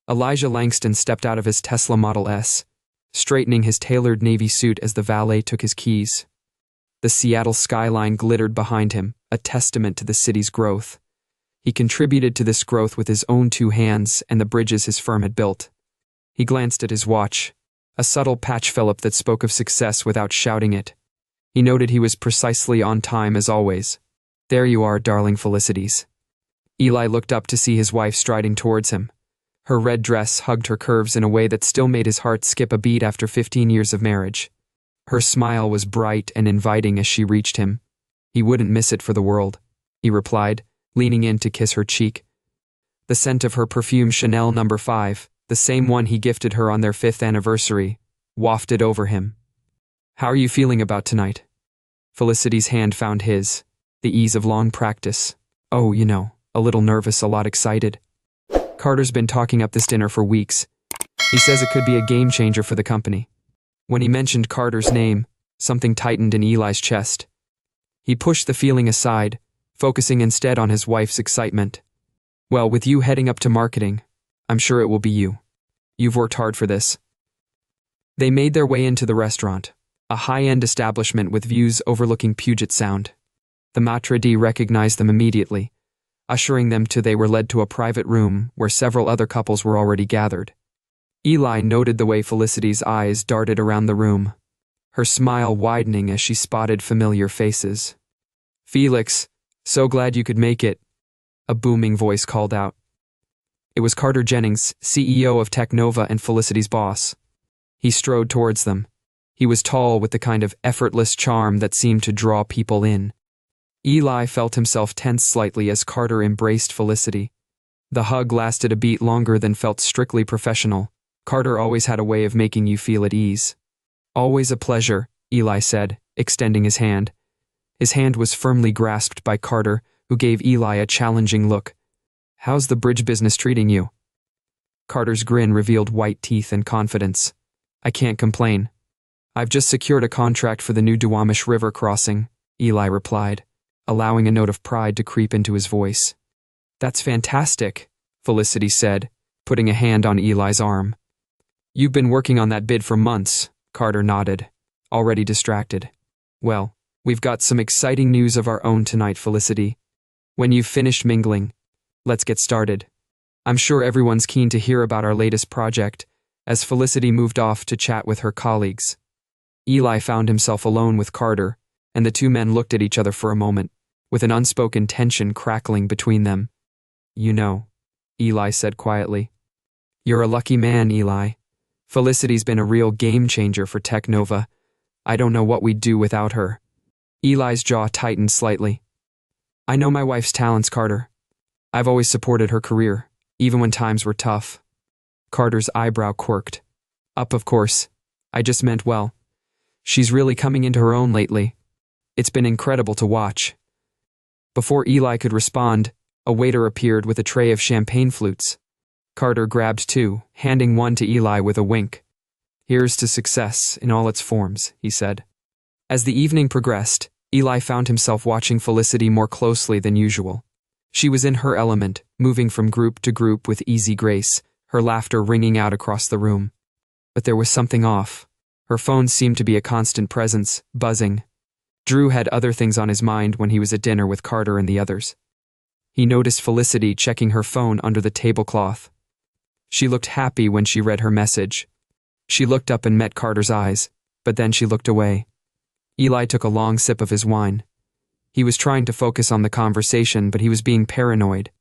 Elijah Langston stepped out of his Tesla Model S, straightening his tailored navy suit as the valet took his keys. The Seattle skyline glittered behind him, a testament to the city's growth. He contributed to this growth with his own 2 hands and the bridges his firm had built. He glanced at his watch, a subtle patch fillip that spoke of success without shouting it. He noted he was precisely on time as always. "There you are, darling Felicities." Eli looked up to see his wife striding towards him. Her red dress hugged her curves in a way that still made his heart skip a beat after 15 years of marriage. Her smile was bright and inviting as she reached him. He wouldn't miss it for the world, he replied, leaning in to kiss her cheek. The scent of her perfume Chanel No. 5, the same one he gifted her on their 5th anniversary, wafted over him. "How are you feeling about tonight?" Felicity's hand found his, the ease of long practice. "Oh, you know, a little nervous, a lot excited. Carter's been talking up this dinner for weeks. He says it could be a game changer for the company." When he mentioned Carter's name, something tightened in Eli's chest. He pushed the feeling aside, focusing instead on his wife's excitement. "Well, with you heading up to marketing, I'm sure it will be you. You've worked hard for this." They made their way into the restaurant, a high-end establishment with views overlooking Puget Sound. The maitre d' recognized them immediately, ushering them to they were led to a private room where several other couples were already gathered. Eli noted the way Felicity's eyes darted around the room, her smile widening as she spotted familiar faces. "Felix, so glad you could make it," a booming voice called out. It was Carter Jennings, CEO of Technova and Felicity's boss. He strode towards them. He was tall with the kind of effortless charm that seemed to draw people in. Eli felt himself tense slightly as Carter embraced Felicity. The hug lasted a beat longer than felt strictly professional. Carter always had a way of making you feel at ease. "Always a pleasure," Eli said, extending his hand. His hand was firmly grasped by Carter, who gave Eli a challenging look. "How's the bridge business treating you?" Carter's grin revealed white teeth and confidence. "I can't complain. I've just secured a contract for the new Duwamish River crossing," Eli replied, allowing a note of pride to creep into his voice. "That's fantastic," Felicity said, putting a hand on Eli's arm. "You've been working on that bid for months," Carter nodded, already distracted. "Well, we've got some exciting news of our own tonight, Felicity. When you've finished mingling, let's get started. I'm sure everyone's keen to hear about our latest project," as Felicity moved off to chat with her colleagues. Eli found himself alone with Carter, and the 2 men looked at each other for a moment, with an unspoken tension crackling between them. "You know," Eli said quietly. "You're a lucky man, Eli. Felicity's been a real game changer for Technova. I don't know what we'd do without her." Eli's jaw tightened slightly. "I know my wife's talents, Carter. I've always supported her career, even when times were tough." Carter's eyebrow quirked. "Up, of course. I just meant well. She's really coming into her own lately. It's been incredible to watch." Before Eli could respond, a waiter appeared with a tray of champagne flutes. Carter grabbed 2, handing one to Eli with a wink. "Here's to success in all its forms," he said. As the evening progressed, Eli found himself watching Felicity more closely than usual. She was in her element, moving from group to group with easy grace, her laughter ringing out across the room. But there was something off. Her phone seemed to be a constant presence, buzzing. Drew had other things on his mind when he was at dinner with Carter and the others. He noticed Felicity checking her phone under the tablecloth. She looked happy when she read her message. She looked up and met Carter's eyes, but then she looked away. Eli took a long sip of his wine. He was trying to focus on the conversation, but he was being paranoid.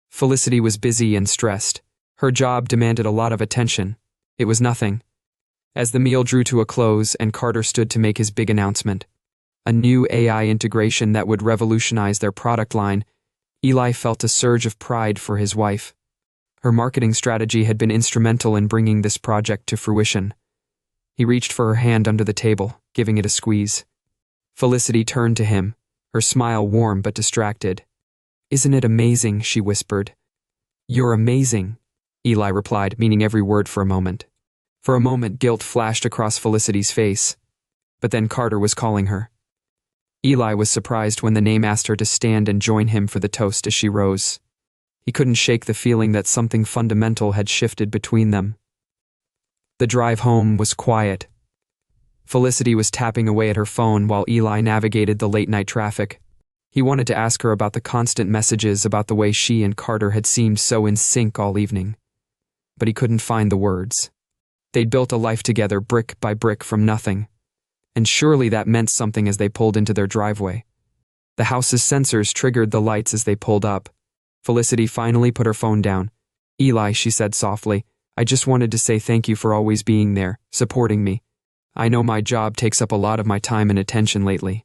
Felicity was busy and stressed. Her job demanded a lot of attention. It was nothing. As the meal drew to a close and Carter stood to make his big announcement, a new AI integration that would revolutionize their product line, Eli felt a surge of pride for his wife. Her marketing strategy had been instrumental in bringing this project to fruition. He reached for her hand under the table, giving it a squeeze. Felicity turned to him, her smile warm but distracted. "Isn't it amazing?" she whispered. "You're amazing," Eli replied, meaning every word for a moment. For a moment, guilt flashed across Felicity's face, but then Carter was calling her. Eli was surprised when the name asked her to stand and join him for the toast as she rose. He couldn't shake the feeling that something fundamental had shifted between them. The drive home was quiet. Felicity was tapping away at her phone while Eli navigated the late-night traffic. He wanted to ask her about the constant messages about the way she and Carter had seemed so in sync all evening. But he couldn't find the words. They'd built a life together brick by brick from nothing. And surely that meant something as they pulled into their driveway. The house's sensors triggered the lights as they pulled up. Felicity finally put her phone down. "Eli," she said softly, "I just wanted to say thank you for always being there, supporting me. I know my job takes up a lot of my time and attention lately."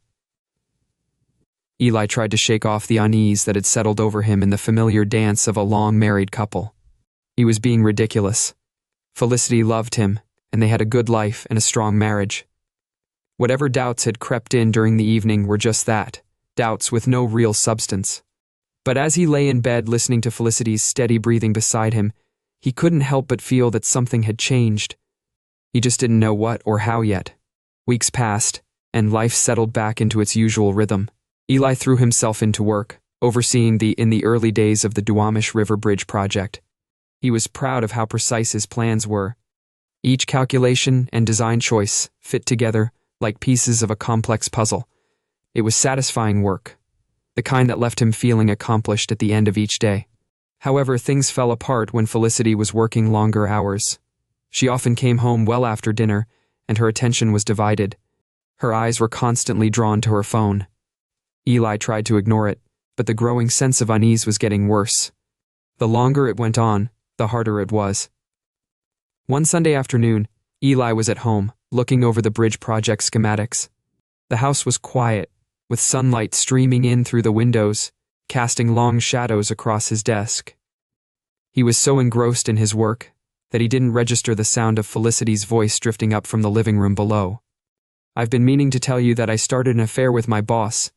Eli tried to shake off the unease that had settled over him in the familiar dance of a long-married couple. He was being ridiculous. Felicity loved him, and they had a good life and a strong marriage. Whatever doubts had crept in during the evening were just that, doubts with no real substance. But as he lay in bed listening to Felicity's steady breathing beside him, he couldn't help but feel that something had changed. He just didn't know what or how yet. Weeks passed, and life settled back into its usual rhythm. Eli threw himself into work, overseeing in the early days of the Duwamish River Bridge project. He was proud of how precise his plans were. Each calculation and design choice fit together like pieces of a complex puzzle. It was satisfying work, the kind that left him feeling accomplished at the end of each day. However, things fell apart when Felicity was working longer hours. She often came home well after dinner, and her attention was divided. Her eyes were constantly drawn to her phone. Eli tried to ignore it, but the growing sense of unease was getting worse. The longer it went on, the harder it was. One Sunday afternoon, Eli was at home, looking over the bridge project schematics. The house was quiet, with sunlight streaming in through the windows, casting long shadows across his desk. He was so engrossed in his work that he didn't register the sound of Felicity's voice drifting up from the living room below. "I've been meaning to tell you that I started an affair with my boss."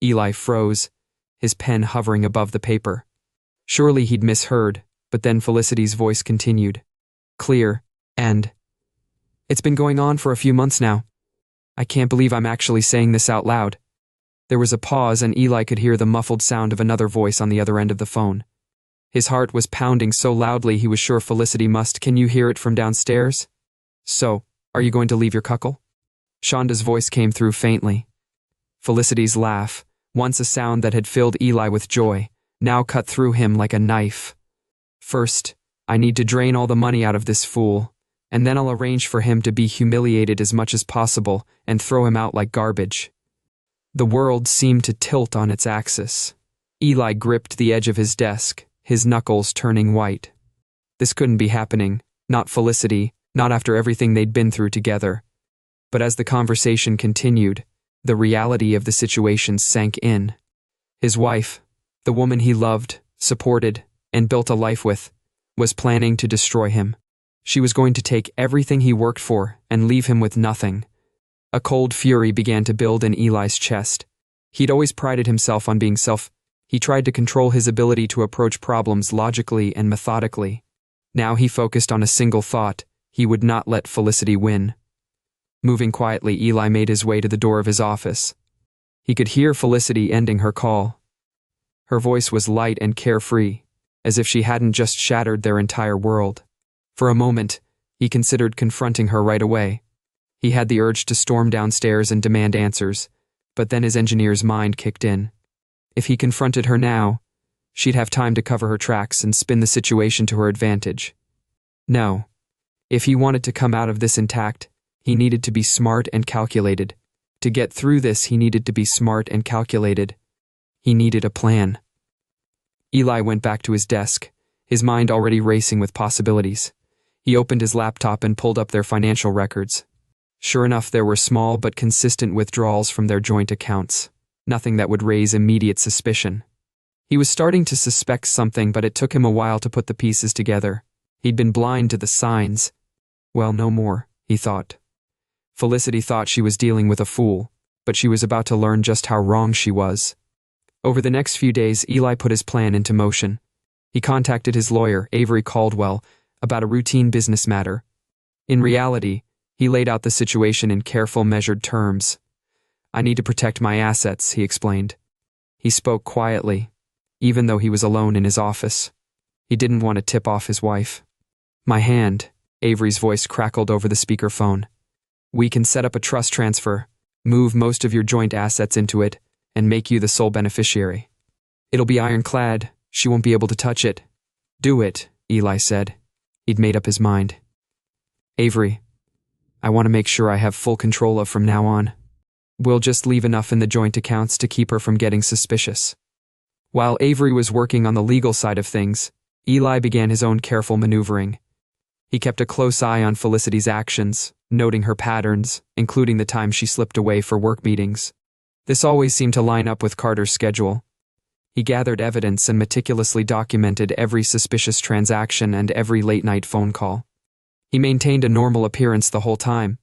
Eli froze, his pen hovering above the paper. Surely he'd misheard, but then Felicity's voice continued, clear, and, "It's been going on for a few months now. I can't believe I'm actually saying this out loud." There was a pause, and Eli could hear the muffled sound of another voice on the other end of the phone. His heart was pounding so loudly he was sure Felicity must. "Can you hear it from downstairs? So, are you going to leave your cuckle?" Shonda's voice came through faintly. Felicity's laugh, once a sound that had filled Eli with joy, now cut through him like a knife. "First, I need to drain all the money out of this fool, and then I'll arrange for him to be humiliated as much as possible and throw him out like garbage." The world seemed to tilt on its axis. Eli gripped the edge of his desk, his knuckles turning white. This couldn't be happening, not Felicity, not after everything they'd been through together. But as the conversation continued, the reality of the situation sank in. His wife, the woman he loved, supported, and built a life with, was planning to destroy him. She was going to take everything he worked for and leave him with nothing. A cold fury began to build in Eli's chest. He'd always prided himself on being He tried to control his ability to approach problems logically and methodically. Now he focused on a single thought: he would not let Felicity win. Moving quietly, Eli made his way to the door of his office. He could hear Felicity ending her call. Her voice was light and carefree, as if she hadn't just shattered their entire world. For a moment, he considered confronting her right away. He had the urge to storm downstairs and demand answers, but then his engineer's mind kicked in. If he confronted her now, she'd have time to cover her tracks and spin the situation to her advantage. No. If he wanted to come out of this intact, he needed to be smart and calculated. To get through this, he needed to be smart and calculated. He needed a plan. Eli went back to his desk, his mind already racing with possibilities. He opened his laptop and pulled up their financial records. Sure enough, there were small but consistent withdrawals from their joint accounts. Nothing that would raise immediate suspicion. He was starting to suspect something, but it took him a while to put the pieces together. He'd been blind to the signs. Well, no more, he thought. Felicity thought she was dealing with a fool, but she was about to learn just how wrong she was. Over the next few days, Eli put his plan into motion. He contacted his lawyer, Avery Caldwell, about a routine business matter. In reality, he laid out the situation in careful, measured terms. "I need to protect my assets," he explained. He spoke quietly. even though he was alone in his office. He didn't want to tip off his wife. My hand, Avery's voice crackled over the speakerphone. We can set up a trust transfer, move most of your joint assets into it, and make you the sole beneficiary. It'll be ironclad. She won't be able to touch it. Do it, Eli said. He'd made up his mind. Avery, I want to make sure I have full control of from now on. We'll just leave enough in the joint accounts to keep her from getting suspicious. While Avery was working on the legal side of things, Eli began his own careful maneuvering. He kept a close eye on Felicity's actions, noting her patterns, including the time she slipped away for work meetings. This always seemed to line up with Carter's schedule. He gathered evidence and meticulously documented every suspicious transaction and every late-night phone call. He maintained a normal appearance the whole time.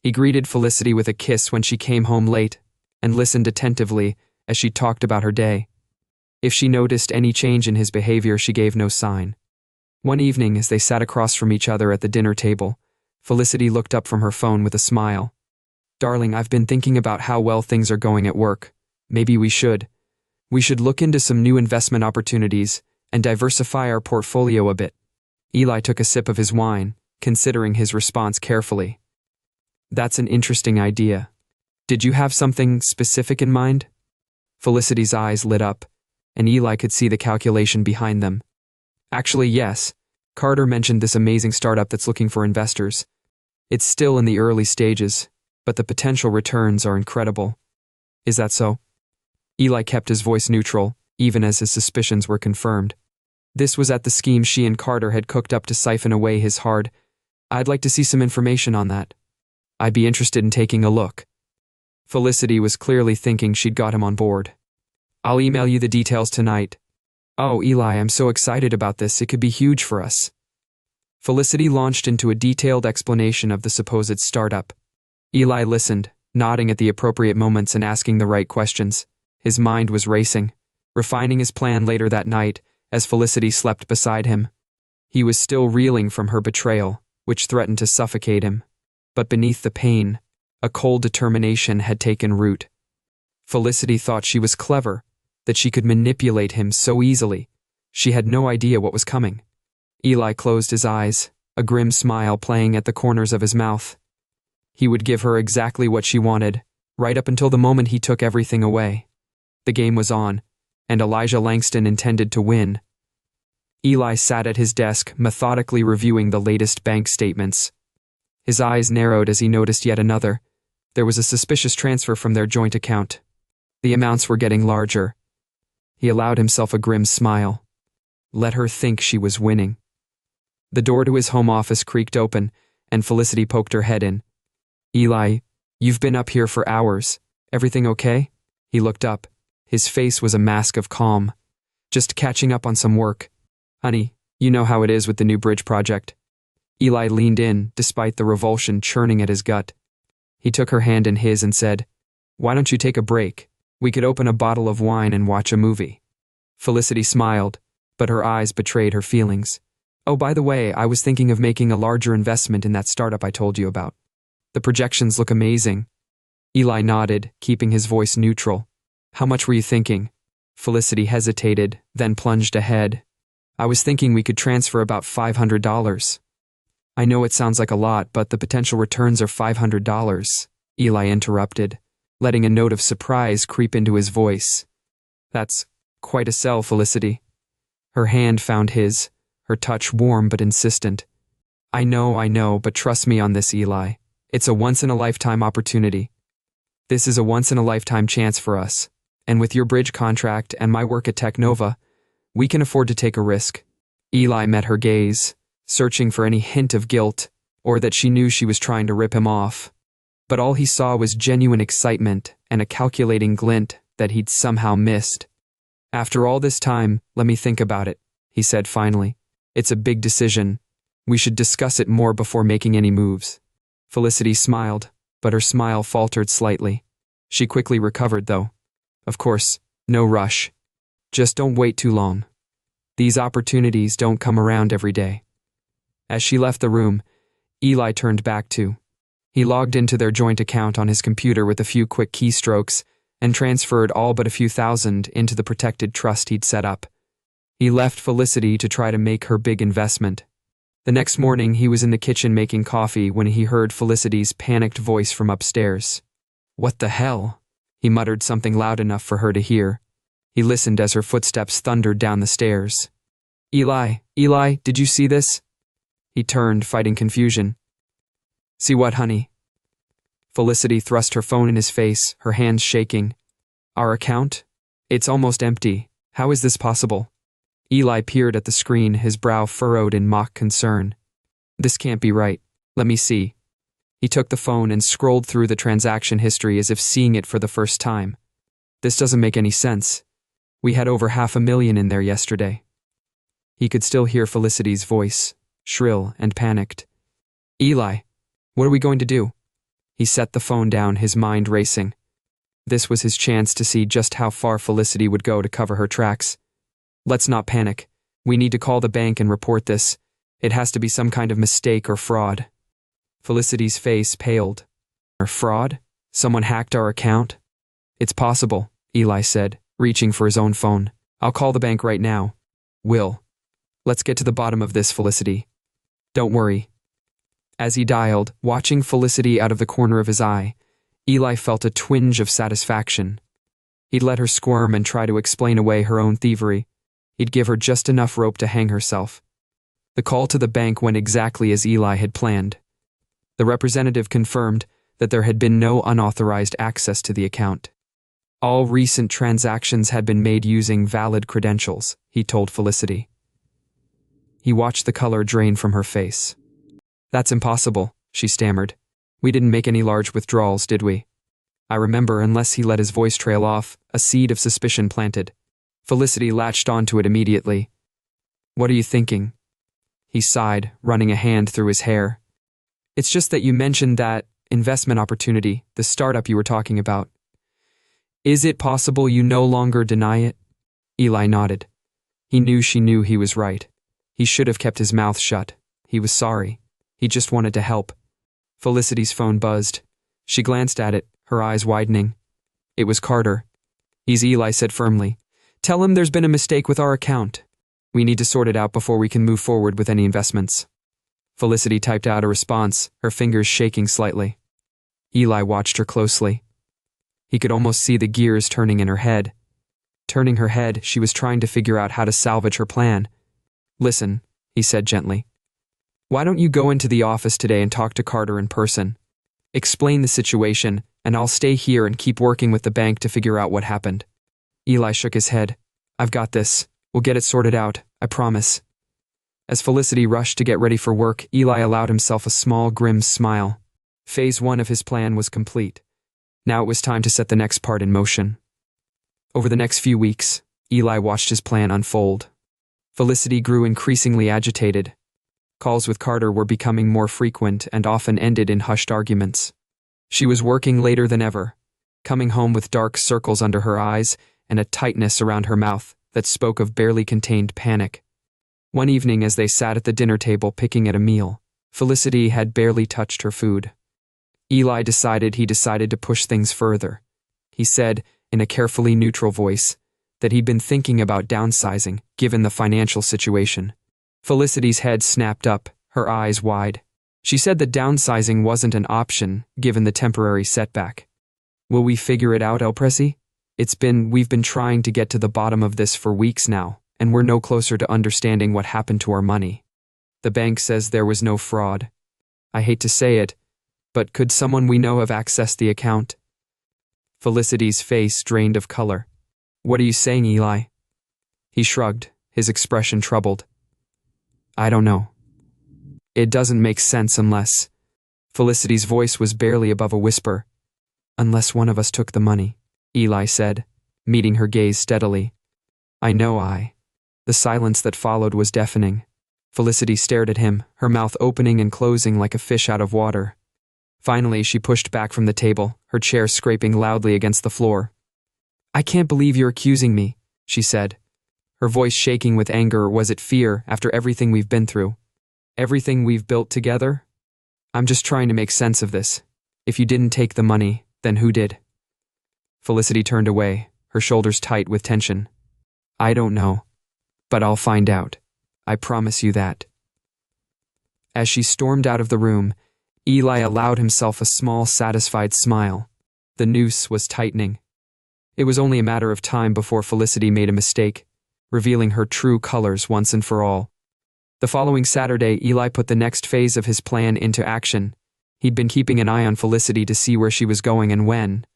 He greeted Felicity with a kiss when she came home late and listened attentively as she talked about her day. If she noticed any change in his behavior, she gave no sign. One evening, as they sat across from each other at the dinner table, Felicity looked up from her phone with a smile. Darling, I've been thinking about how well things are going at work. Maybe we should look into some new investment opportunities and diversify our portfolio a bit. Eli took a sip of his wine, considering his response carefully. That's an interesting idea. Did you have something specific in mind? Felicity's eyes lit up, and Eli could see the calculation behind them. Actually, yes. Carter mentioned this amazing startup that's looking for investors. It's still in the early stages, but the potential returns are incredible. Is that so? Eli kept his voice neutral, even as his suspicions were confirmed. This was at the scheme she and Carter had cooked up to siphon away his hard. I'd like to see some information on that. I'd be interested in taking a look. Felicity was clearly thinking she'd got him on board. I'll email you the details tonight. Oh, Eli, I'm so excited about this. It could be huge for us. Felicity launched into a detailed explanation of the supposed startup. Eli listened, nodding at the appropriate moments and asking the right questions. His mind was racing, refining his plan later that night as Felicity slept beside him. He was still reeling from her betrayal, which threatened to suffocate him. But beneath the pain, a cold determination had taken root. Felicity thought she was clever, that she could manipulate him so easily. She had no idea what was coming. Eli closed his eyes, a grim smile playing at the corners of his mouth. He would give her exactly what she wanted, right up until the moment he took everything away. The game was on, and Elijah Langston intended to win. Eli sat at his desk, methodically reviewing the latest bank statements. His eyes narrowed as he noticed yet another. There was a suspicious transfer from their joint account. The amounts were getting larger. He allowed himself a grim smile. Let her think she was winning. The door to his home office creaked open, and Felicity poked her head in. Eli, you've been up here for hours. Everything okay? He looked up. His face was a mask of calm. Just catching up on some work. Honey, you know how it is with the new bridge project. Eli leaned in, despite the revulsion churning at his gut. He took her hand in his and said, Why don't you take a break? We could open a bottle of wine and watch a movie. Felicity smiled, but her eyes betrayed her feelings. Oh, by the way, I was thinking of making a larger investment in that startup I told you about. The projections look amazing. Eli nodded, keeping his voice neutral. How much were you thinking? Felicity hesitated, then plunged ahead. I was thinking we could transfer about $500. I know it sounds like a lot, but the potential returns are $500. Eli interrupted, letting a note of surprise creep into his voice. That's quite a sell, Felicity. Her hand found his, her touch warm but insistent. I know, but trust me on this, Eli. It's a once-in-a-lifetime opportunity. This is a once-in-a-lifetime chance for us. And with your bridge contract and my work at Technova, we can afford to take a risk. Eli met her gaze, searching for any hint of guilt, or that she knew she was trying to rip him off. But all he saw was genuine excitement and a calculating glint that he'd somehow missed. After all this time, let me think about it, he said finally. It's a big decision. We should discuss it more before making any moves. Felicity smiled, but her smile faltered slightly. She quickly recovered, though. Of course, no rush. Just don't wait too long. These opportunities don't come around every day. As she left the room, Eli turned back too. He logged into their joint account on his computer with a few quick keystrokes and transferred all but a few thousand into the protected trust he'd set up. He left Felicity to try to make her big investment. The next morning, he was in the kitchen making coffee when he heard Felicity's panicked voice from upstairs. "What the hell?" He muttered something loud enough for her to hear. He listened as her footsteps thundered down the stairs. Eli, did you see this?" He turned, fighting confusion. "See what, honey?" Felicity thrust her phone in his face, her hands shaking. "Our account? It's almost empty. How is this possible?" Eli peered at the screen, his brow furrowed in mock concern. "This can't be right. Let me see." He took the phone and scrolled through the transaction history as if seeing it for the first time. "This doesn't make any sense. We had over $500,000 in there yesterday." He could still hear Felicity's voice, shrill and panicked. "Eli, what are we going to do?" He set the phone down, his mind racing. This was his chance to see just how far Felicity would go to cover her tracks. "Let's not panic. We need to call the bank and report this. It has to be some kind of mistake or fraud." Felicity's face paled. "Or fraud? Someone hacked our account?" "It's possible," Eli said, reaching for his own phone. "I'll call the bank right now." "Will. Let's get to the bottom of this, Felicity. Don't worry." As he dialed, watching Felicity out of the corner of his eye, Eli felt a twinge of satisfaction. He'd let her squirm and try to explain away her own thievery. He'd give her just enough rope to hang herself. The call to the bank went exactly as Eli had planned. The representative confirmed that there had been no unauthorized access to the account. All recent transactions had been made using valid credentials, he told Felicity. He watched the color drain from her face. "That's impossible," she stammered. "We didn't make any large withdrawals, did we?" I remember, unless he let his voice trail off, a seed of suspicion planted. Felicity latched onto it immediately. "What are you thinking?" He sighed, running a hand through his hair. "It's just that you mentioned that investment opportunity, the startup you were talking about. Is it possible you no longer deny it?" Eli nodded. He knew she knew he was right. He should have kept his mouth shut. He was sorry. He just wanted to help. Felicity's phone buzzed. She glanced at it, her eyes widening. It was Carter. "He's," Eli said firmly. "Tell him there's been a mistake with our account. We need to sort it out before we can move forward with any investments." Felicity typed out a response, her fingers shaking slightly. Eli watched her closely. He could almost see the gears turning in her head. Turning her head, she was trying to figure out how to salvage her plan. "Listen," he said gently. "Why don't you go into the office today and talk to Carter in person? Explain the situation, and I'll stay here and keep working with the bank to figure out what happened." Eli shook his head. "I've got this. We'll get it sorted out, I promise." As Felicity rushed to get ready for work, Eli allowed himself a small, grim smile. Phase 1 of his plan was complete. Now it was time to set the next part in motion. Over the next few weeks, Eli watched his plan unfold. Felicity grew increasingly agitated. Calls with Carter were becoming more frequent and often ended in hushed arguments. She was working later than ever, coming home with dark circles under her eyes and a tightness around her mouth that spoke of barely contained panic. One evening, as they sat at the dinner table picking at a meal, Felicity had barely touched her food. Eli decided to push things further. He said, in a carefully neutral voice, that he'd been thinking about downsizing, given the financial situation. Felicity's head snapped up, her eyes wide. She said that downsizing wasn't an option, given the temporary setback. "Will we figure it out, El Prezi? We've been trying to get to the bottom of this for weeks now, and we're no closer to understanding what happened to our money. The bank says there was no fraud. I hate to say it, but could someone we know have accessed the account?" Felicity's face drained of color. "What are you saying, Eli?" He shrugged, his expression troubled. "I don't know. It doesn't make sense unless..." Felicity's voice was barely above a whisper. "Unless one of us took the money," Eli said, meeting her gaze steadily. "I know I..." The silence that followed was deafening. Felicity stared at him, her mouth opening and closing like a fish out of water. Finally, she pushed back from the table, her chair scraping loudly against the floor. "I can't believe you're accusing me," she said. Her voice shaking with anger, or was it fear, after everything we've been through? Everything we've built together? "I'm just trying to make sense of this. If you didn't take the money, then who did?" Felicity turned away, her shoulders tight with tension. I don't know. But I'll find out. I promise you that. As she stormed out of the room, Eli allowed himself a small, satisfied smile. The noose was tightening. It was only a matter of time before Felicity made a mistake, revealing her true colors once and for all. The following Saturday, Eli put the next phase of his plan into action. He'd been keeping an eye on Felicity to see where she was going and when.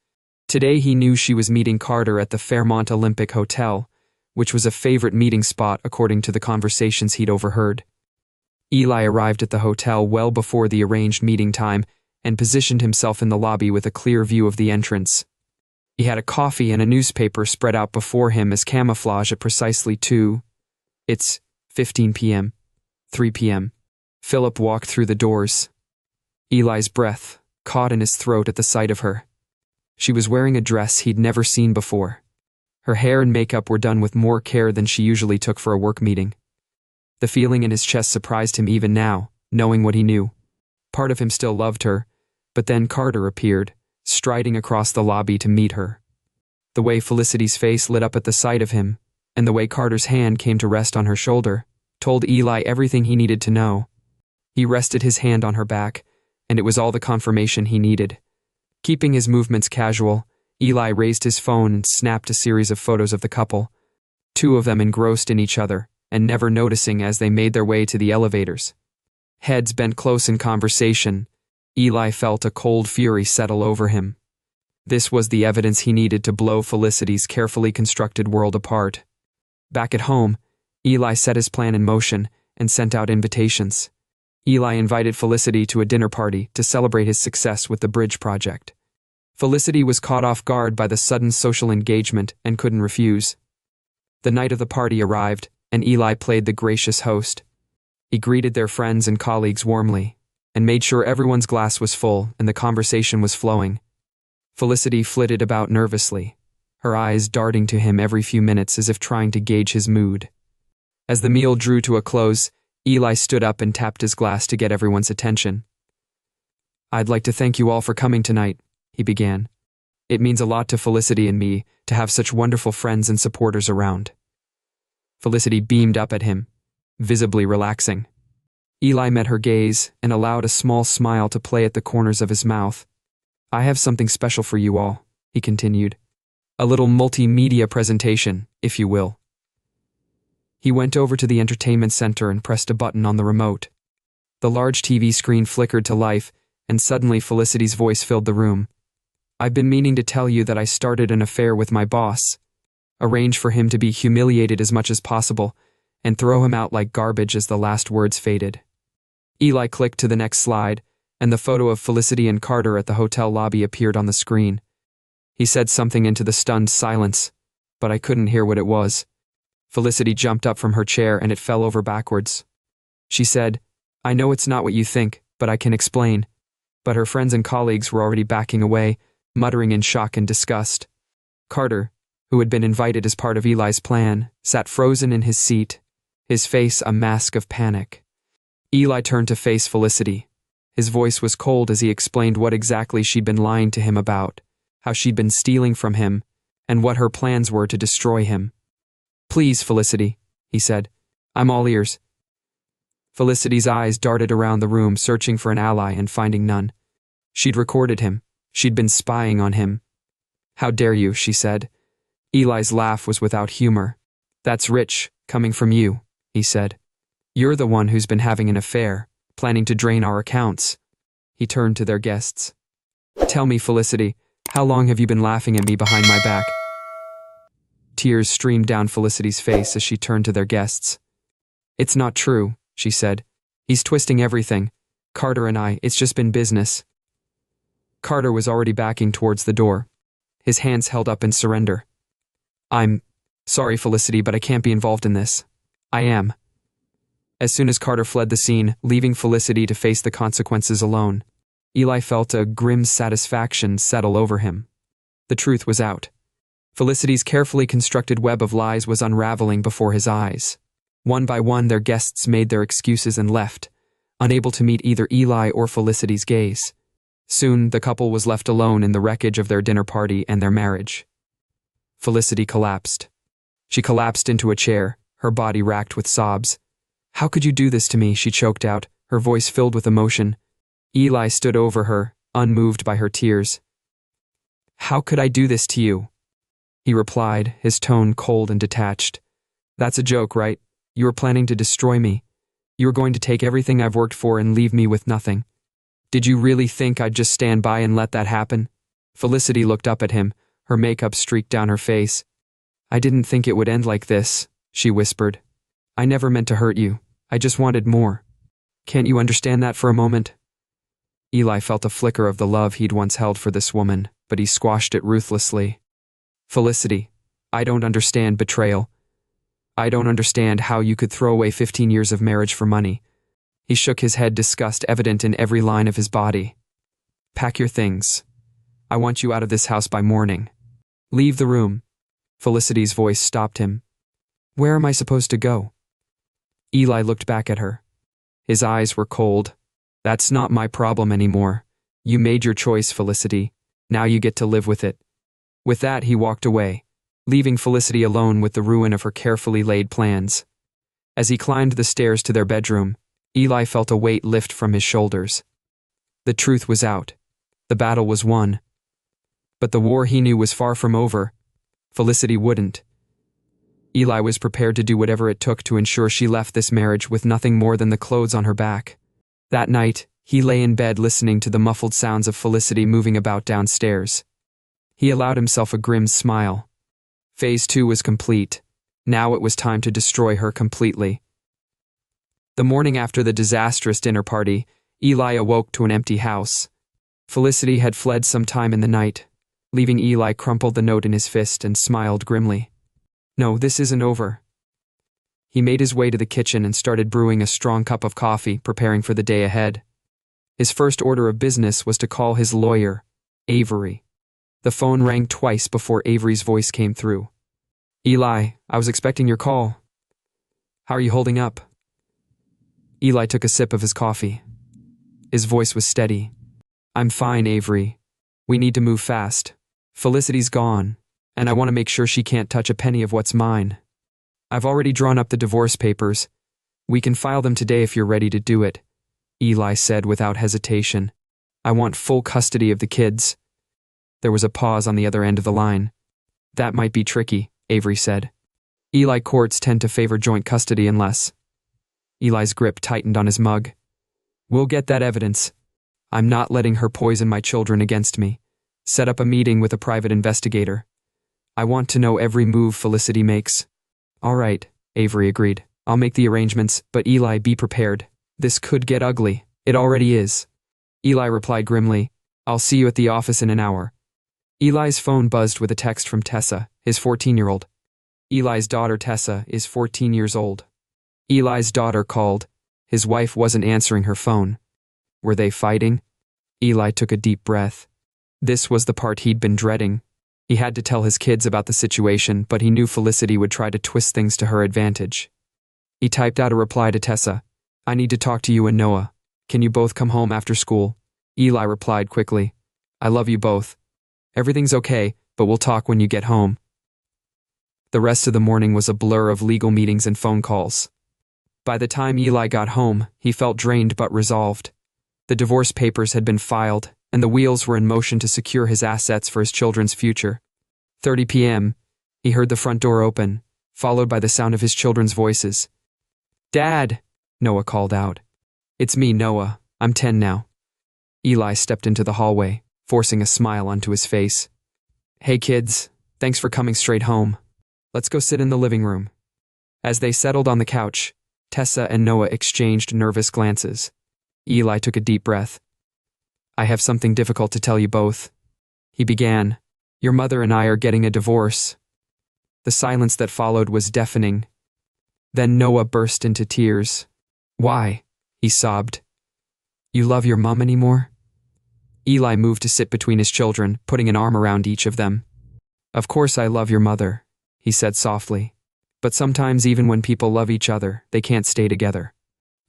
Today he knew she was meeting Carter at the Fairmont Olympic Hotel, which was a favorite meeting spot according to the conversations he'd overheard. Eli arrived at the hotel well before the arranged meeting time and positioned himself in the lobby with a clear view of the entrance. He had a coffee and a newspaper spread out before him as camouflage at precisely 2:15 p.m. 3 p.m. Philip walked through the doors. Eli's breath caught in his throat at the sight of her. She was wearing a dress he'd never seen before. Her hair and makeup were done with more care than she usually took for a work meeting. The feeling in his chest surprised him even now, knowing what he knew. Part of him still loved her, but then Carter appeared, striding across the lobby to meet her. The way Felicity's face lit up at the sight of him, and the way Carter's hand came to rest on her shoulder, told Eli everything he needed to know. He rested his hand on her back, and it was all the confirmation he needed. Keeping his movements casual, Eli raised his phone and snapped a series of photos of the couple, two of them engrossed in each other, and never noticing as they made their way to the elevators. Heads bent close in conversation, Eli felt a cold fury settle over him. This was the evidence he needed to blow Felicity's carefully constructed world apart. Back at home, Eli set his plan in motion and sent out invitations. Eli invited Felicity to a dinner party to celebrate his success with the bridge project. Felicity was caught off guard by the sudden social engagement and couldn't refuse. The night of the party arrived, and Eli played the gracious host. He greeted their friends and colleagues warmly, and made sure everyone's glass was full and the conversation was flowing. Felicity flitted about nervously, her eyes darting to him every few minutes as if trying to gauge his mood. As the meal drew to a close, Eli stood up and tapped his glass to get everyone's attention. I'd like to thank you all for coming tonight, he began. It means a lot to Felicity and me to have such wonderful friends and supporters around. Felicity beamed up at him, visibly relaxing. Eli met her gaze and allowed a small smile to play at the corners of his mouth. I have something special for you all, he continued. A little multimedia presentation, if you will. He went over to the entertainment center and pressed a button on the remote. The large TV screen flickered to life, and suddenly Felicity's voice filled the room. I've been meaning to tell you that I started an affair with my boss. Arrange for him to be humiliated as much as possible, and throw him out like garbage as the last words faded. Eli clicked to the next slide, and the photo of Felicity and Carter at the hotel lobby appeared on the screen. He said something into the stunned silence, but I couldn't hear what it was. Felicity jumped up from her chair and it fell over backwards. She said, I know it's not what you think, but I can explain. But her friends and colleagues were already backing away, muttering in shock and disgust. Carter, who had been invited as part of Eli's plan, sat frozen in his seat, his face a mask of panic. Eli turned to face Felicity. His voice was cold as he explained what exactly she'd been lying to him about, how she'd been stealing from him, and what her plans were to destroy him. Please, Felicity, he said. I'm all ears. Felicity's eyes darted around the room, searching for an ally and finding none. She'd recorded him. She'd been spying on him. How dare you, she said. Eli's laugh was without humor. That's rich, coming from you, he said. You're the one who's been having an affair, planning to drain our accounts. He turned to their guests. Tell me, Felicity, how long have you been laughing at me behind my back? Tears streamed down Felicity's face as she turned to their guests. It's not true, she said. He's twisting everything. Carter and I, it's just been business. Carter was already backing towards the door, his hands held up in surrender. I'm sorry, Felicity, but I can't be involved in this. I am. As soon as Carter fled the scene, leaving Felicity to face the consequences alone, Eli felt a grim satisfaction settle over him. The truth was out. Felicity's carefully constructed web of lies was unraveling before his eyes. One by one, their guests made their excuses and left, unable to meet either Eli or Felicity's gaze. Soon, the couple was left alone in the wreckage of their dinner party and their marriage. Felicity collapsed. She collapsed into a chair, her body racked with sobs. "How could you do this to me?" she choked out, her voice filled with emotion. Eli stood over her, unmoved by her tears. "How could I do this to you?" he replied, his tone cold and detached. "That's a joke, right? You were planning to destroy me. You were going to take everything I've worked for and leave me with nothing. Did you really think I'd just stand by and let that happen?" Felicity looked up at him, her makeup streaked down her face. "I didn't think it would end like this," she whispered. "I never meant to hurt you. I just wanted more. Can't you understand that for a moment?" Eli felt a flicker of the love he'd once held for this woman, but he squashed it ruthlessly. "Felicity, I don't understand betrayal. I don't understand how you could throw away 15 years of marriage for money." He shook his head, disgust evident in every line of his body. "Pack your things. I want you out of this house by morning. Leave the room." Felicity's voice stopped him. "Where am I supposed to go?" Eli looked back at her. His eyes were cold. "That's not my problem anymore. You made your choice, Felicity. Now you get to live with it." With that, he walked away, leaving Felicity alone with the ruin of her carefully laid plans. As he climbed the stairs to their bedroom, Eli felt a weight lift from his shoulders. The truth was out. The battle was won. But the war he knew was far from over. Felicity wouldn't. Eli was prepared to do whatever it took to ensure she left this marriage with nothing more than the clothes on her back. That night, he lay in bed listening to the muffled sounds of Felicity moving about downstairs. He allowed himself a grim smile. Phase 2 was complete. Now it was time to destroy her completely. The morning after the disastrous dinner party, Eli awoke to an empty house. Felicity had fled some time in the night. Leaving Eli crumpled the note in his fist and smiled grimly. "No, this isn't over." He made his way to the kitchen and started brewing a strong cup of coffee, preparing for the day ahead. His first order of business was to call his lawyer, Avery. The phone rang twice before Avery's voice came through. "Eli, I was expecting your call. How are you holding up?" Eli took a sip of his coffee. His voice was steady. "I'm fine, Avery. We need to move fast. Felicity's gone, and I want to make sure she can't touch a penny of what's mine. I've already drawn up the divorce papers. We can file them today if you're ready to do it," Eli said without hesitation. "I want full custody of the kids." There was a pause on the other end of the line. "That might be tricky," Avery said. "Eli courts tend to favor joint custody unless—" Eli's grip tightened on his mug. "We'll get that evidence. I'm not letting her poison my children against me. Set up a meeting with a private investigator. I want to know every move Felicity makes." "All right," Avery agreed. "I'll make the arrangements, but Eli, be prepared. This could get ugly. It already is." Eli replied grimly, "I'll see you at the office in an hour." Eli's phone buzzed with a text from Tessa, his 14-year-old. Eli's daughter Tessa is 14 years old. Eli's daughter called. His wife wasn't answering her phone. Were they fighting? Eli took a deep breath. This was the part he'd been dreading. He had to tell his kids about the situation, but he knew Felicity would try to twist things to her advantage. He typed out a reply to Tessa. "I need to talk to you and Noah. Can you both come home after school?" Eli replied quickly. "I love you both. Everything's okay, but we'll talk when you get home." The rest of the morning was a blur of legal meetings and phone calls. By the time Eli got home, he felt drained but resolved. The divorce papers had been filed, and the wheels were in motion to secure his assets for his children's future. 30 p.m., he heard the front door open, followed by the sound of his children's voices. "Dad!" Noah called out. "It's me, Noah. I'm 10 now." Eli stepped into the hallway, forcing a smile onto his face. "Hey kids, thanks for coming straight home. Let's go sit in the living room." As they settled on the couch, Tessa and Noah exchanged nervous glances. Eli took a deep breath. "I have something difficult to tell you both," he began. "Your mother and I are getting a divorce." The silence that followed was deafening. Then Noah burst into tears. "Why?" he sobbed. "You love your mom anymore?" Eli moved to sit between his children, putting an arm around each of them. "Of course I love your mother," he said softly. "But sometimes even when people love each other, they can't stay together.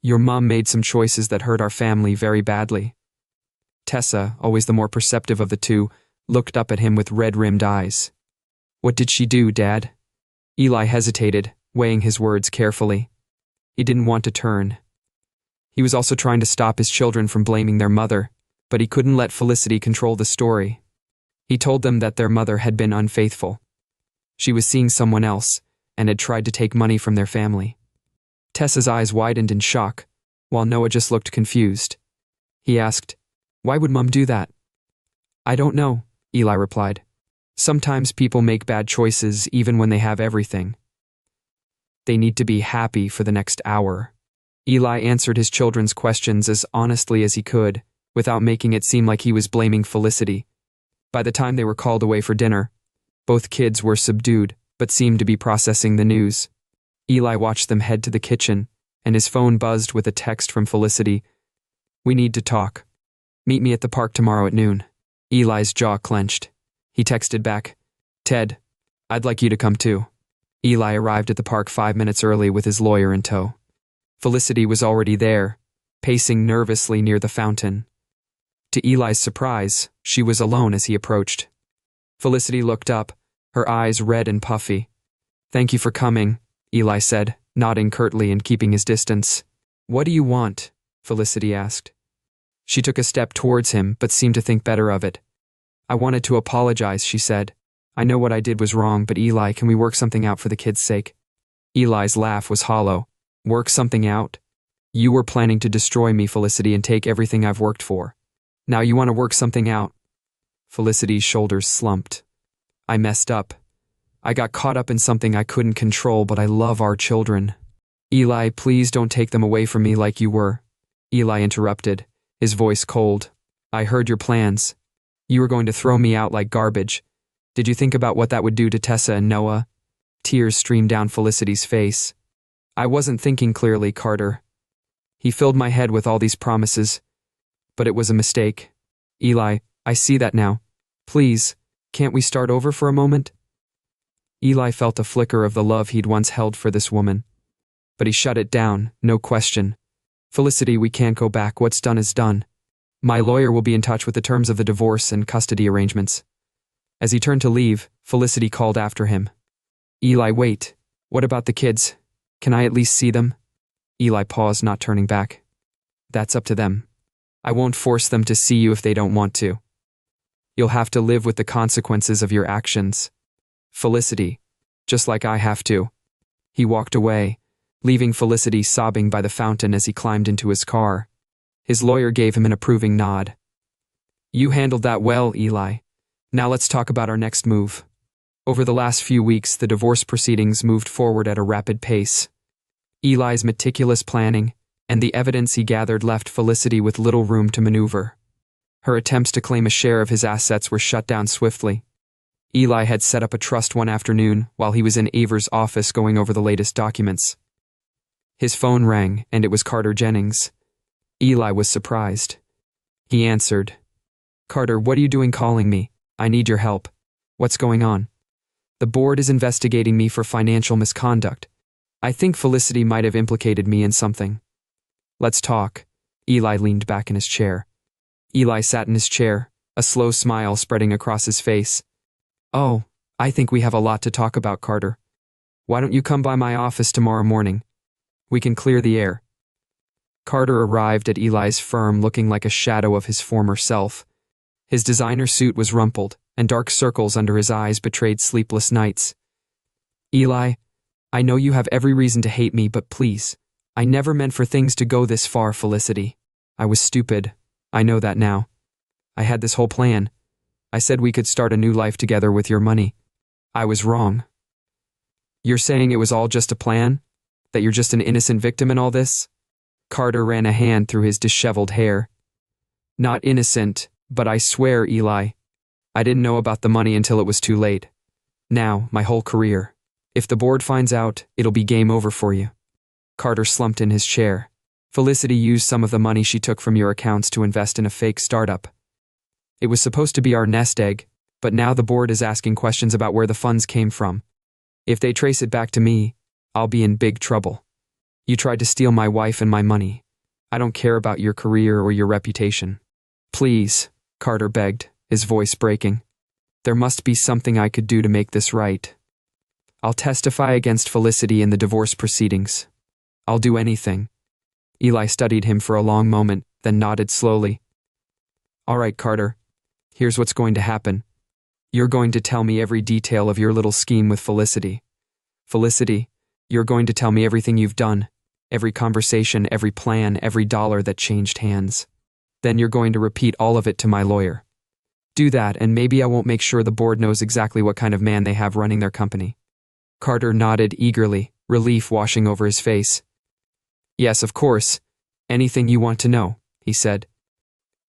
Your mom made some choices that hurt our family very badly." Tessa, always the more perceptive of the two, looked up at him with red-rimmed eyes. What did she do, Dad? Eli hesitated, weighing his words carefully. He didn't want to turn. He was also trying to stop his children from blaming their mother, but he couldn't let Felicity control the story. He told them that their mother had been unfaithful. She was seeing someone else and had tried to take money from their family. Tessa's eyes widened in shock, while Noah just looked confused. He asked, "Why would Mom do that?" "I don't know," Eli replied. "Sometimes people make bad choices even when they have everything. They need to be happy for the next hour." Eli answered his children's questions as honestly as he could, without making it seem like he was blaming Felicity. By the time they were called away for dinner, both kids were subdued, but seemed to be processing the news. Eli watched them head to the kitchen, and his phone buzzed with a text from Felicity. "We need to talk. Meet me at the park tomorrow at noon." Eli's jaw clenched. He texted back, "Ted, I'd like you to come too." Eli arrived at the park 5 minutes early with his lawyer in tow. Felicity was already there, pacing nervously near the fountain. To Eli's surprise, she was alone as he approached. Felicity looked up, her eyes red and puffy. "Thank you for coming," Eli said, nodding curtly and keeping his distance. "What do you want?" Felicity asked. She took a step towards him, but seemed to think better of it. "I wanted to apologize," she said. "I know what I did was wrong, but Eli, can we work something out for the kids' sake?" Eli's laugh was hollow. "Work something out? You were planning to destroy me, Felicity, and take everything I've worked for. Now you want to work something out?" Felicity's shoulders slumped. "I messed up. I got caught up in something I couldn't control, but I love our children." "Eli, please don't take them away from me like you were." Eli interrupted, his voice cold. "I heard your plans. You were going to throw me out like garbage. Did you think about what that would do to Tessa and Noah?" Tears streamed down Felicity's face. "I wasn't thinking clearly, Carter. He filled my head with all these promises, but it was a mistake. Eli, I see that now. Please, can't we start over for a moment?" Eli felt a flicker of the love he'd once held for this woman, but he shut it down, no question. "Felicity, we can't go back. What's done is done. My lawyer will be in touch with the terms of the divorce and custody arrangements." As he turned to leave, Felicity called after him. "Eli, wait. What about the kids? Can I at least see them?" Eli paused, not turning back. "That's up to them. I won't force them to see you if they don't want to. You'll have to live with the consequences of your actions. Felicity, just like I have to." He walked away, leaving Felicity sobbing by the fountain as he climbed into his car. His lawyer gave him an approving nod. "You handled that well, Eli. Now let's talk about our next move." Over the last few weeks, the divorce proceedings moved forward at a rapid pace. Eli's meticulous planning and the evidence he gathered left Felicity with little room to maneuver. Her attempts to claim a share of his assets were shut down swiftly. Eli had set up a trust one afternoon while he was in Aver's office going over the latest documents. His phone rang, and it was Carter Jennings. Eli was surprised. He answered. "Carter, what are you doing calling me? I need your help. What's going on?" "The board is investigating me for financial misconduct. I think Felicity might have implicated me in something." "Let's talk." Eli leaned back in his chair. Eli sat in his chair, a slow smile spreading across his face. "Oh, I think we have a lot to talk about, Carter. Why don't you come by my office tomorrow morning? We can clear the air." Carter arrived at Eli's firm looking like a shadow of his former self. His designer suit was rumpled, and dark circles under his eyes betrayed sleepless nights. "Eli, I know you have every reason to hate me, but please, I never meant for things to go this far, Felicity. I was stupid. I know that now. I had this whole plan. I said we could start a new life together with your money. I was wrong." "You're saying it was all just a plan? That you're just an innocent victim in all this?" Carter ran a hand through his disheveled hair. "Not innocent, but I swear, Eli, I didn't know about the money until it was too late. Now, my whole career. If the board finds out, it'll be game over for you." Carter slumped in his chair. "Felicity used some of the money she took from your accounts to invest in a fake startup. It was supposed to be our nest egg, but now the board is asking questions about where the funds came from. If they trace it back to me, I'll be in big trouble. You tried to steal my wife and my money. I don't care about your career or your reputation. Please, Carter begged, his voice breaking. There must be something I could do to make this right. I'll testify against Felicity in the divorce proceedings. I'll do anything. Eli studied him for a long moment, then nodded slowly. All right, Carter. Here's what's going to happen. You're going to tell me every detail of your little scheme with Felicity. Felicity, you're going to tell me everything you've done, every conversation, every plan, every dollar that changed hands. Then you're going to repeat all of it to my lawyer. Do that, and maybe I won't make sure the board knows exactly what kind of man they have running their company. Carter nodded eagerly, relief washing over his face. Yes, of course. Anything you want to know, he said.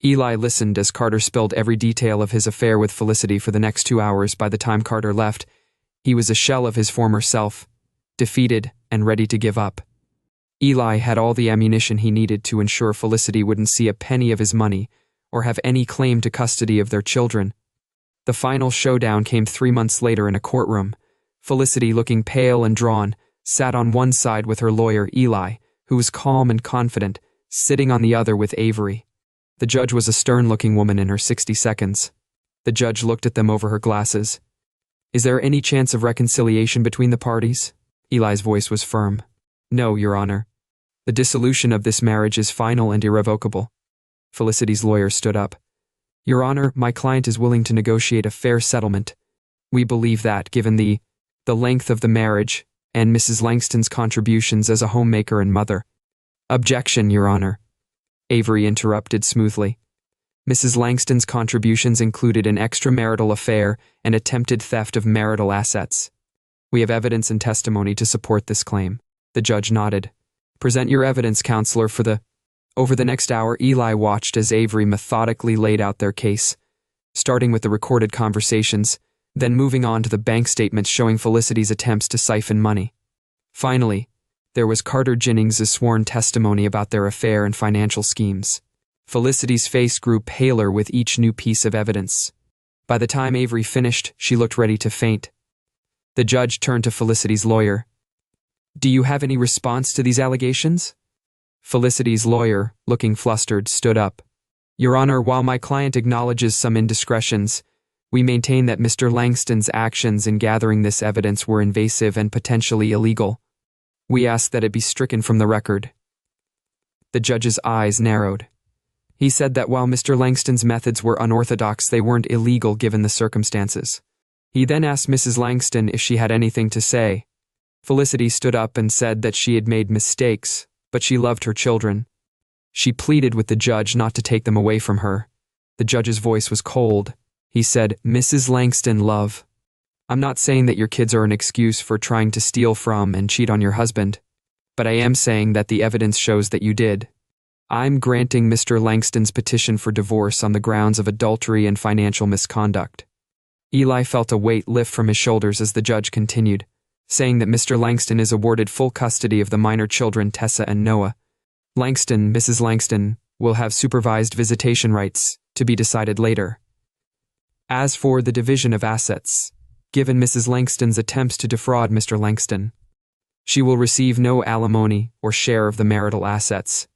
Eli listened as Carter spilled every detail of his affair with Felicity for the next 2 hours. By the time Carter left, he was a shell of his former self, defeated and ready to give up. Eli had all the ammunition he needed to ensure Felicity wouldn't see a penny of his money or have any claim to custody of their children. The final showdown came 3 months later in a courtroom. Felicity, looking pale and drawn, sat on one side with her lawyer, Eli, who was calm and confident, sitting on the other with Avery. The judge was a stern-looking woman in her 60s. The judge looked at them over her glasses. Is there any chance of reconciliation between the parties? Eli's voice was firm. No, Your Honor. The dissolution of this marriage is final and irrevocable. Felicity's lawyer stood up. Your Honor, my client is willing to negotiate a fair settlement. We believe that, given the length of the marriage and Mrs. Langston's contributions as a homemaker and mother. Objection, Your Honor. Avery interrupted smoothly. Mrs. Langston's contributions included an extramarital affair and attempted theft of marital assets. We have evidence and testimony to support this claim. The judge nodded. Present your evidence, counselor, Over the next hour, Eli watched as Avery methodically laid out their case, starting with the recorded conversations, then moving on to the bank statements showing Felicity's attempts to siphon money. Finally, there was Carter Jennings's sworn testimony about their affair and financial schemes. Felicity's face grew paler with each new piece of evidence. By the time Avery finished, she looked ready to faint. The judge turned to Felicity's lawyer. Do you have any response to these allegations? Felicity's lawyer, looking flustered, stood up. Your Honor, while my client acknowledges some indiscretions, we maintain that Mr. Langston's actions in gathering this evidence were invasive and potentially illegal. We ask that it be stricken from the record. The judge's eyes narrowed. He said that while Mr. Langston's methods were unorthodox, they weren't illegal given the circumstances. He then asked Mrs. Langston if she had anything to say. Felicity stood up and said that she had made mistakes, but she loved her children. She pleaded with the judge not to take them away from her. The judge's voice was cold. He said, Mrs. Langston, love. I'm not saying that your kids are an excuse for trying to steal from and cheat on your husband, but I am saying that the evidence shows that you did. I'm granting Mr. Langston's petition for divorce on the grounds of adultery and financial misconduct. Eli felt a weight lift from his shoulders as the judge continued, saying that Mr. Langston is awarded full custody of the minor children Tessa and Noah. Mrs. Langston, will have supervised visitation rights, to be decided later. As for the division of assets, given Mrs. Langston's attempts to defraud Mr. Langston, she will receive no alimony or share of the marital assets.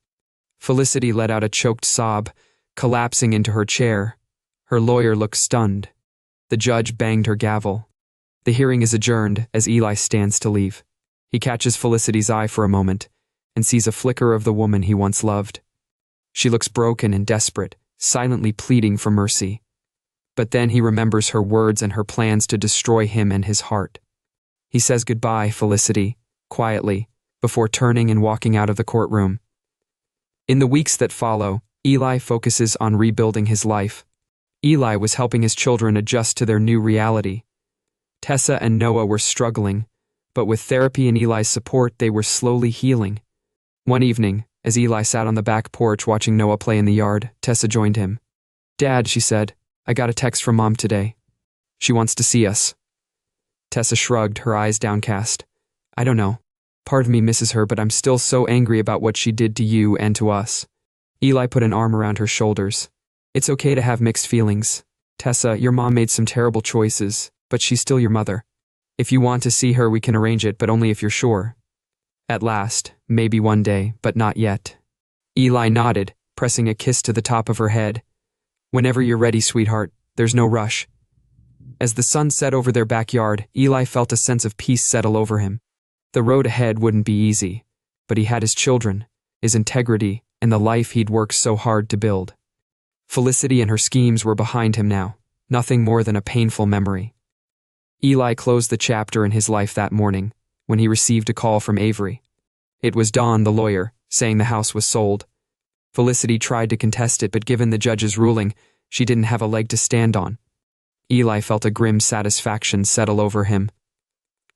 Felicity let out a choked sob, collapsing into her chair. Her lawyer looked stunned. The judge banged her gavel. The hearing is adjourned as Eli stands to leave. He catches Felicity's eye for a moment and sees a flicker of the woman he once loved. She looks broken and desperate, silently pleading for mercy. But then he remembers her words and her plans to destroy him and his heart. He says goodbye, Felicity, quietly, before turning and walking out of the courtroom. In the weeks that follow, Eli focuses on rebuilding his life. Eli was helping his children adjust to their new reality. Tessa and Noah were struggling, but with therapy and Eli's support, they were slowly healing. One evening, as Eli sat on the back porch watching Noah play in the yard, Tessa joined him. Dad, she said, I got a text from Mom today. She wants to see us. Tessa shrugged, her eyes downcast. I don't know. Part of me misses her, but I'm still so angry about what she did to you and to us. Eli put an arm around her shoulders. It's okay to have mixed feelings. Tessa, your mom made some terrible choices, but she's still your mother. If you want to see her, we can arrange it, but only if you're sure. At last, maybe one day, but not yet. Eli nodded, pressing a kiss to the top of her head. Whenever you're ready, sweetheart, there's no rush. As the sun set over their backyard, Eli felt a sense of peace settle over him. The road ahead wouldn't be easy, but he had his children, his integrity, and the life he'd worked so hard to build. Felicity and her schemes were behind him now, nothing more than a painful memory. Eli closed the chapter in his life that morning, when he received a call from Avery. It was Dawn, the lawyer, saying the house was sold. Felicity tried to contest it, but given the judge's ruling, she didn't have a leg to stand on. Eli felt a grim satisfaction settle over him.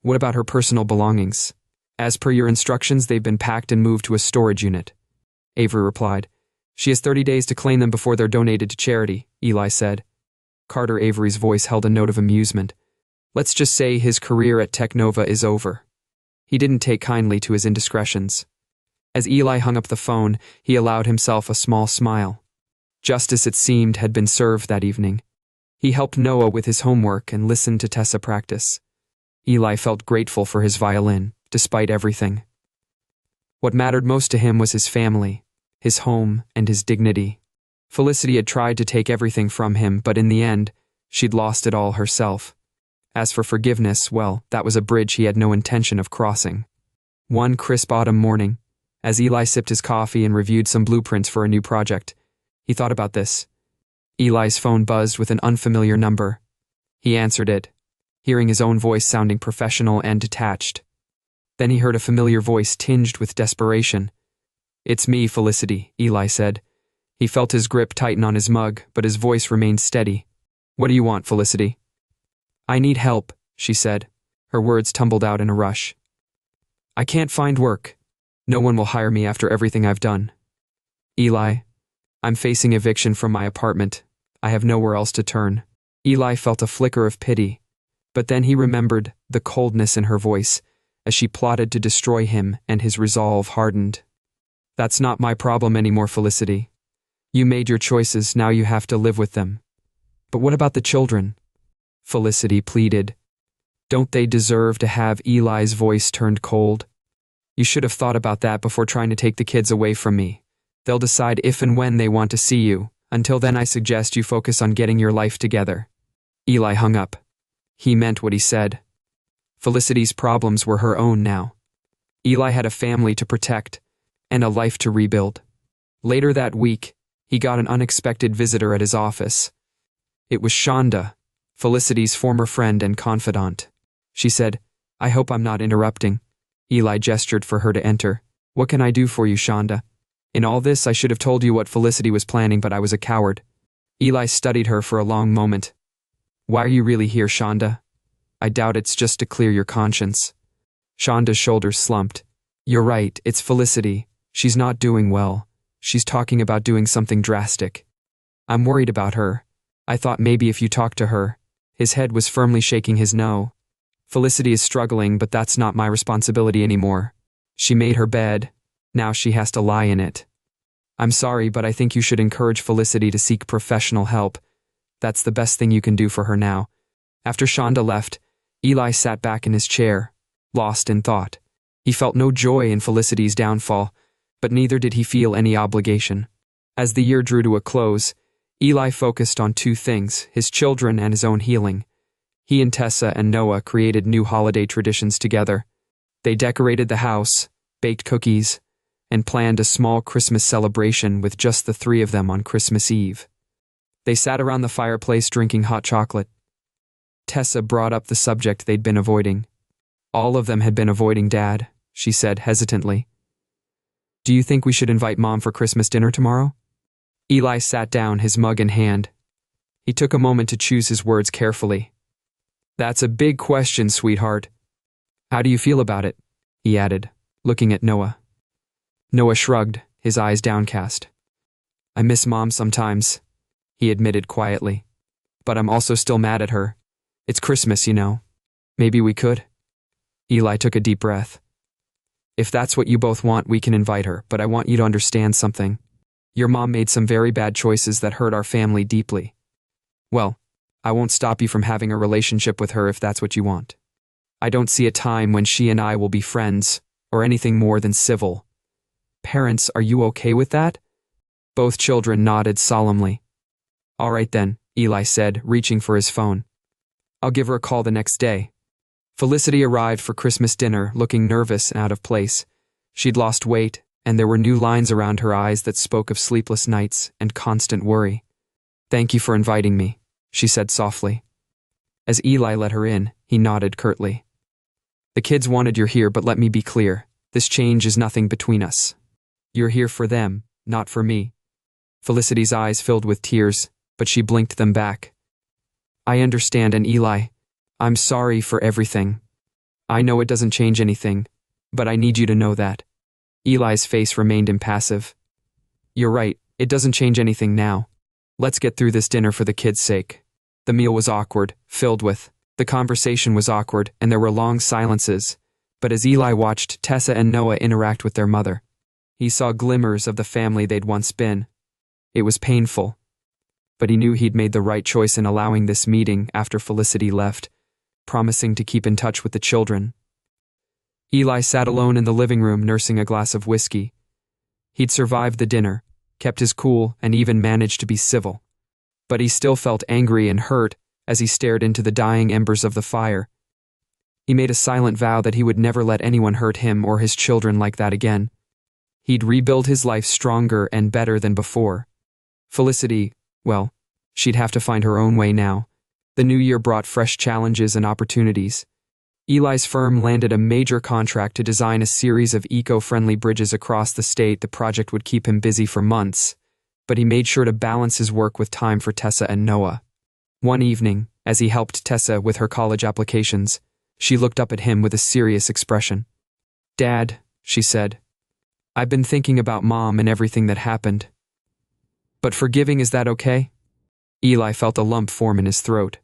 What about her personal belongings? As per your instructions, they've been packed and moved to a storage unit. Avery replied. She has 30 days to claim them before they're donated to charity, Eli said. Carter Avery's voice held a note of amusement. Let's just say his career at Technova is over. He didn't take kindly to his indiscretions. As Eli hung up the phone, he allowed himself a small smile. Justice, it seemed, had been served that evening. He helped Noah with his homework and listened to Tessa practice. Eli felt grateful for his violin, despite everything. What mattered most to him was his family, his home, and his dignity. Felicity had tried to take everything from him, but in the end, she'd lost it all herself. As for forgiveness, well, that was a bridge he had no intention of crossing. One crisp autumn morning, as Eli sipped his coffee and reviewed some blueprints for a new project, he thought about this. Eli's phone buzzed with an unfamiliar number. He answered it, hearing his own voice sounding professional and detached. Then he heard a familiar voice tinged with desperation. It's me, Felicity, Eli said. He felt his grip tighten on his mug, but his voice remained steady. What do you want, Felicity? I need help, she said. Her words tumbled out in a rush. I can't find work. No one will hire me after everything I've done. Eli, I'm facing eviction from my apartment. I have nowhere else to turn. Eli felt a flicker of pity, but then he remembered the coldness in her voice as she plotted to destroy him, and his resolve hardened. That's not my problem anymore, Felicity. You made your choices, now you have to live with them. But what about the children? Felicity pleaded. Don't they deserve to have? Eli's voice turned cold. You should have thought about that before trying to take the kids away from me. They'll decide if and when they want to see you. Until then, I suggest you focus on getting your life together. Eli hung up. He meant what he said. Felicity's problems were her own now. Eli had a family to protect and a life to rebuild. Later that week, he got an unexpected visitor at his office. It was Shonda, Felicity's former friend and confidant. She said, I hope I'm not interrupting. Eli gestured for her to enter. What can I do for you, Shonda? In all this, I should have told you what Felicity was planning, but I was a coward. Eli studied her for a long moment. Why are you really here, Shonda? I doubt it's just to clear your conscience. Shonda's shoulders slumped. You're right, it's Felicity. She's not doing well. She's talking about doing something drastic. I'm worried about her. I thought maybe if you talked to her. His head was firmly shaking his no. Felicity is struggling, but that's not my responsibility anymore. She made her bed. Now she has to lie in it. I'm sorry, but I think you should encourage Felicity to seek professional help. That's the best thing you can do for her now. After Shonda left, Eli sat back in his chair, lost in thought. He felt no joy in Felicity's downfall, but neither did he feel any obligation. As the year drew to a close, Eli focused on two things, his children and his own healing. He and Tessa and Noah created new holiday traditions together. They decorated the house, baked cookies, and planned a small Christmas celebration with just the three of them on Christmas Eve. They sat around the fireplace drinking hot chocolate. Tessa brought up the subject they'd been avoiding. All of them had been avoiding Dad, she said hesitantly. Do you think we should invite Mom for Christmas dinner tomorrow? Eli sat down, his mug in hand. He took a moment to choose his words carefully. That's a big question, sweetheart. How do you feel about it? He added, looking at Noah. Noah shrugged, his eyes downcast. I miss Mom sometimes, he admitted quietly. But I'm also still mad at her. It's Christmas, you know. Maybe we could? Eli took a deep breath. If that's what you both want, we can invite her, but I want you to understand something. Your mom made some very bad choices that hurt our family deeply. Well, I won't stop you from having a relationship with her if that's what you want. I don't see a time when she and I will be friends, or anything more than civil. Parents, are you okay with that? Both children nodded solemnly. All right then, Eli said, reaching for his phone. I'll give her a call the next day. Felicity arrived for Christmas dinner looking nervous and out of place. She'd lost weight, and there were new lines around her eyes that spoke of sleepless nights and constant worry. Thank you for inviting me, she said softly. As Eli let her in, he nodded curtly. The kids wanted you here, but let me be clear. This change is nothing between us. You're here for them, not for me. Felicity's eyes filled with tears, but she blinked them back. I understand, and Eli, I'm sorry for everything. I know it doesn't change anything, but I need you to know that. Eli's face remained impassive. You're right, it doesn't change anything now. Let's get through this dinner for the kids' sake. The meal was awkward, the conversation was awkward, and there were long silences. But as Eli watched Tessa and Noah interact with their mother, he saw glimmers of the family they'd once been. It was painful, but he knew he'd made the right choice in allowing this meeting after Felicity left, promising to keep in touch with the children. Eli sat alone in the living room nursing a glass of whiskey. He'd survived the dinner, kept his cool, and even managed to be civil. But he still felt angry and hurt as he stared into the dying embers of the fire. He made a silent vow that he would never let anyone hurt him or his children like that again. He'd rebuild his life stronger and better than before. Felicity, well, she'd have to find her own way now. The new year brought fresh challenges and opportunities. Eli's firm landed a major contract to design a series of eco-friendly bridges across the state. The project would keep him busy for months, but he made sure to balance his work with time for Tessa and Noah. One evening, as he helped Tessa with her college applications, she looked up at him with a serious expression. Dad, she said, I've been thinking about Mom and everything that happened. But forgiving, is that okay? Eli felt a lump form in his throat.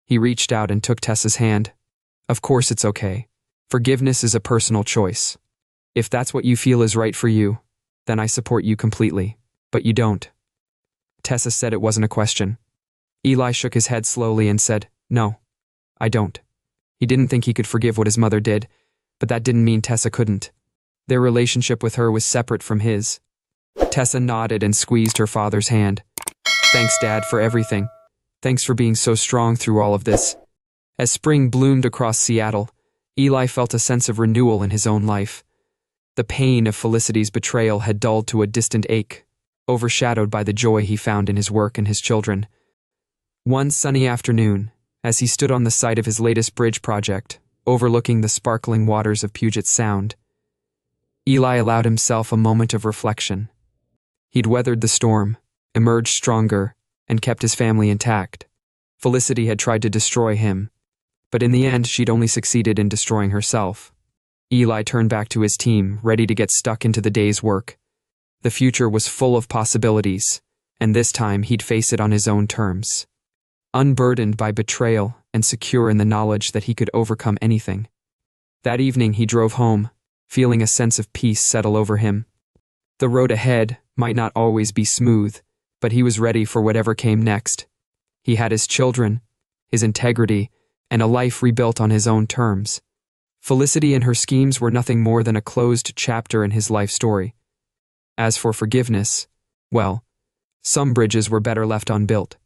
He reached out and took Tessa's hand. Of course it's okay. Forgiveness is a personal choice. If that's what you feel is right for you, then I support you completely. But you don't. Tessa said it wasn't a question. Eli shook his head slowly and said, No, I don't. He didn't think he could forgive what his mother did, but that didn't mean Tessa couldn't. Their relationship with her was separate from his. Tessa nodded and squeezed her father's hand. Thanks, Dad, for everything. Thanks for being so strong through all of this. As spring bloomed across Seattle, Eli felt a sense of renewal in his own life. The pain of Felicity's betrayal had dulled to a distant ache, overshadowed by the joy he found in his work and his children. One sunny afternoon, as he stood on the site of his latest bridge project, overlooking the sparkling waters of Puget Sound, Eli allowed himself a moment of reflection. He'd weathered the storm, emerged stronger, and kept his family intact. Felicity had tried to destroy him, but in the end she'd only succeeded in destroying herself. Eli turned back to his team, ready to get stuck into the day's work. The future was full of possibilities, and this time he'd face it on his own terms. Unburdened by betrayal and secure in the knowledge that he could overcome anything. That evening he drove home, feeling a sense of peace settle over him. The road ahead might not always be smooth, but he was ready for whatever came next. He had his children, his integrity, and a life rebuilt on his own terms. Felicity and her schemes were nothing more than a closed chapter in his life story. As for forgiveness, well, some bridges were better left unbuilt.